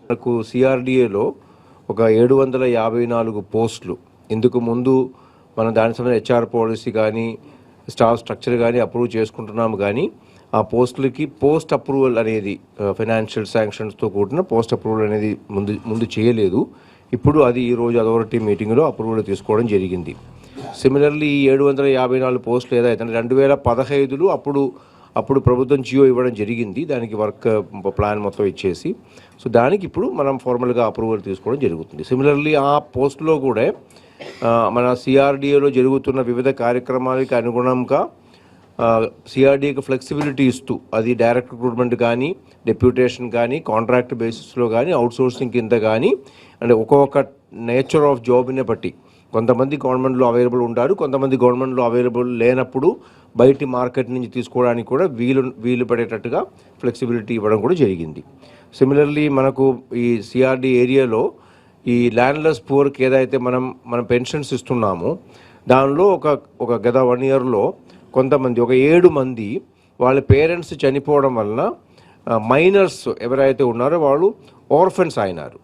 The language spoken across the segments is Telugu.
మనకు సిఆర్డిఏలో ఒక 754 పోస్టులు ఇందుకు ముందు మనం దానికి సంబంధించిన హెచ్ఆర్ పాలసీ కానీ స్టాఫ్ స్ట్రక్చర్ కానీ అప్రూవ్ చేసుకుంటున్నాము. కానీ ఆ పోస్టులకి పోస్ట్ అప్రూవల్ అనేది ఫైనాన్షియల్ శాంక్షన్స్తో కూడిన పోస్ట్ అప్రూవల్ అనేది ముందు చేయలేదు. ఇప్పుడు అది ఈరోజు అథారిటీ మీటింగ్లో అప్రూవల్ తీసుకోవడం జరిగింది. సిమిలర్లీ ఈ 754 పోస్టులు ఏదైతే 2015లో అప్పుడు ప్రభుత్వం జియో ఇవ్వడం జరిగింది. దానికి వర్క్ ప్లాన్ మొత్తం ఇచ్చేసి సో దానికి ఇప్పుడు మనం ఫార్మల్గా అప్రూవల్ తీసుకోవడం జరుగుతుంది. సిమిలర్లీ ఆ పోస్టులో కూడా మన సిఆర్డిఏలో జరుగుతున్న వివిధ కార్యక్రమాలకి అనుగుణంగా సిఆర్డీఏకి ఫ్లెక్సిబిలిటీ ఇస్తూ అది డైరెక్ట్ రిక్రూట్మెంట్ కానీ డెప్యూటేషన్ కానీ కాంట్రాక్ట్ బేసిస్లో కానీ అవుట్సోర్సింగ్ కింద కానీ అంటే ఒక్కొక్క నేచర్ ఆఫ్ జాబ్ని బట్టి కొంతమంది గవర్నమెంట్లో అవైలబుల్ ఉంటారు, కొంతమంది గవర్నమెంట్లో అవైలబుల్ లేనప్పుడు బయటి మార్కెట్ నుంచి తీసుకోవడానికి కూడా వీలు పడేటట్టుగా ఫ్లెక్సిబిలిటీ ఇవ్వడం కూడా జరిగింది. సిమిలర్లీ మనకు ఈ సిఆర్డీ ఏరియాలో ఈ ల్యాండ్లెస్ పూర్కి ఏదైతే మనం పెన్షన్స్ ఇస్తున్నామో దానిలో ఒక గత 1 yearలో కొంతమంది ఒక 7 మంది వాళ్ళ పేరెంట్స్ చనిపోవడం వలన మైనర్స్ ఎవరైతే ఉన్నారో వాళ్ళు ఆర్ఫన్స్ అయినారు.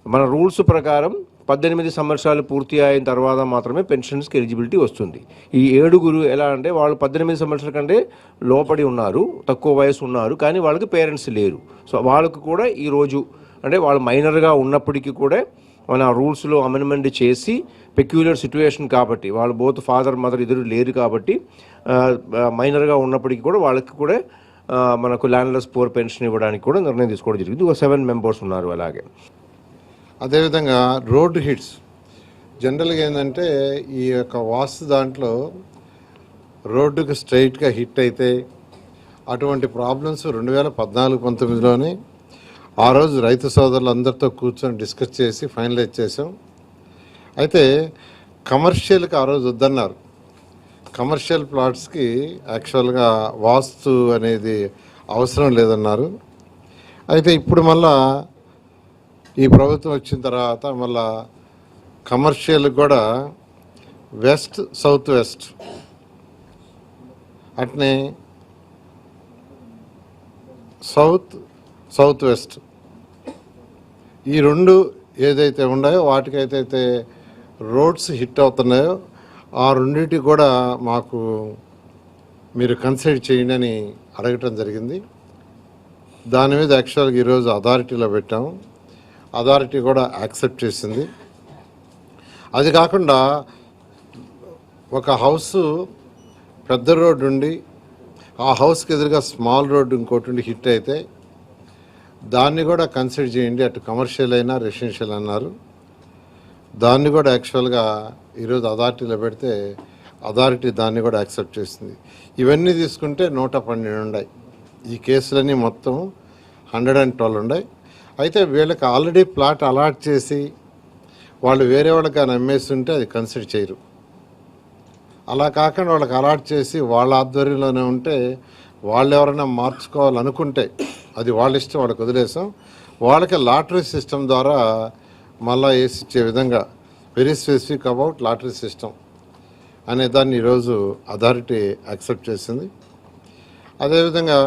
మన రూల్స్ ప్రకారం 18 సంవత్సరాలు పూర్తి అయిన తర్వాత మాత్రమే పెన్షన్స్కి ఎలిజిబిలిటీ వస్తుంది. ఈ 7 ఎలా అంటే వాళ్ళు 18 సంవత్సరాల కంటే లోపడి ఉన్నారు, తక్కువ వయసు ఉన్నారు, కానీ వాళ్ళకి పేరెంట్స్ లేరు. సో వాళ్ళకు కూడా ఈరోజు అంటే వాళ్ళు మైనర్గా ఉన్నప్పటికీ కూడా మన రూల్స్లో అమెండ్మెంట్ చేసి పెక్యులర్ సిచ్యువేషన్ కాబట్టి వాళ్ళు బోత్ ఫాదర్ మదర్ ఇద్దరు లేరు కాబట్టి మైనర్గా ఉన్నప్పటికీ కూడా వాళ్ళకి కూడా మనకు ల్యాండ్లెస్ పూర్ పెన్షన్ ఇవ్వడానికి కూడా నిర్ణయం తీసుకోవడం జరిగింది. ఒక 7 members ఉన్నారు. అలాగే అదేవిధంగా రోడ్ హిట్స్ జనరల్గా ఏంటంటే ఈ యొక్క వాస్తు దాంట్లో రోడ్డుకు స్ట్రైట్గా హిట్ అయితే అటువంటి ప్రాబ్లమ్స్ 2014-19లోనే ఆ రోజు రైతు సోదరులు అందరితో కూర్చొని డిస్కస్ చేసి ఫైనలైజ్ చేసాం. అయితే కమర్షియల్కి ఆ రోజు వద్దన్నారు. కమర్షియల్ ప్లాట్స్కి యాక్చువల్గా వాస్తు అనేది అవసరం లేదన్నారు. అయితే ఇప్పుడు మళ్ళా ఈ ప్రభుత్వం వచ్చిన తర్వాత మళ్ళా కమర్షియల్ కూడా వెస్ట్ సౌత్ వెస్ట్ అట్నే సౌత్ వెస్ట్ ఈ 2 ఏదైతే ఉన్నాయో వాటికైతే రోడ్స్ హిట్ అవుతున్నాయో ఆ 2 కూడా మాకు మీరు కన్సిడర్ చేయండి అని అడగటం జరిగింది. దాని మీద యాక్చువల్గా ఈరోజు అథారిటీలో పెట్టాము. అథారిటీ కూడా యాక్సెప్ట్ చేసింది. అది కాకుండా ఒక హౌస్ పెద్ద రోడ్డు ఉండి ఆ హౌస్కి ఎదురుగా స్మాల్ రోడ్డు ఇంకోటి ఉండి హిట్ అయితే దాన్ని కూడా కన్సిడర్ చేయండి, అటు కమర్షియల్ అయినా రెసిడెన్షియల్ అన్నారు. దాన్ని కూడా యాక్చువల్గా ఈరోజు అథారిటీలో పెడితే అథారిటీ దాన్ని కూడా యాక్సెప్ట్ చేసింది. ఇవన్నీ తీసుకుంటే 112 ఉన్నాయి. ఈ కేసులన్నీ మొత్తం 112 ఉన్నాయి. అయితే వీళ్ళకి ఆల్రెడీ ప్లాట్ అలాట్ చేసి వాళ్ళు వేరే వాళ్ళకి అమ్మేస్తుంటే అది కన్సిడర్ చేయరు. అలా కాకుండా వాళ్ళకి అలాట్ చేసి వాళ్ళ ఆధ్వర్యంలోనే ఉంటే వాళ్ళు ఎవరైనా మార్చుకోవాలనుకుంటే అది వాళ్ళ ఇష్టం, వాళ్ళకి వదిలేసాం. వాళ్ళకి లాటరీ సిస్టమ్ ద్వారా మళ్ళా వేసి ఇచ్చే విధంగా very specific about lottery system అనే దాన్ని ఈరోజు అథారిటీ యాక్సెప్ట్ చేసింది. అదేవిధంగా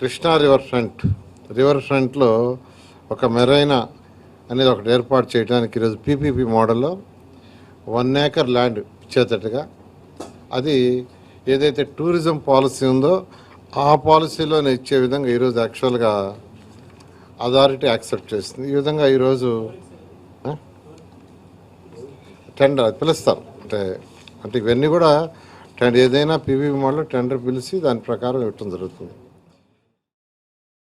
కృష్ణా రివర్ ఫ్రంట్లో ఒక మెరైనా అనేది ఒకటి ఏర్పాటు చేయడానికి ఈరోజు పీపీపీ మోడల్లో 1 acre ల్యాండ్ ఇచ్చేటట్టుగా అది ఏదైతే టూరిజం పాలసీ ఉందో ఆ పాలసీలోనే ఇచ్చే విధంగా ఈరోజు యాక్చువల్గా అథారిటీ యాక్సెప్ట్ చేస్తుంది. ఈ విధంగా ఈరోజు టెండర్ పిలుస్తారు. అంటే ఇవన్నీ కూడా ఏదైనా పీపీపీ మోడల్లో టెండర్ పిలిచి దాని ప్రకారం ఇవ్వటం జరుగుతుంది.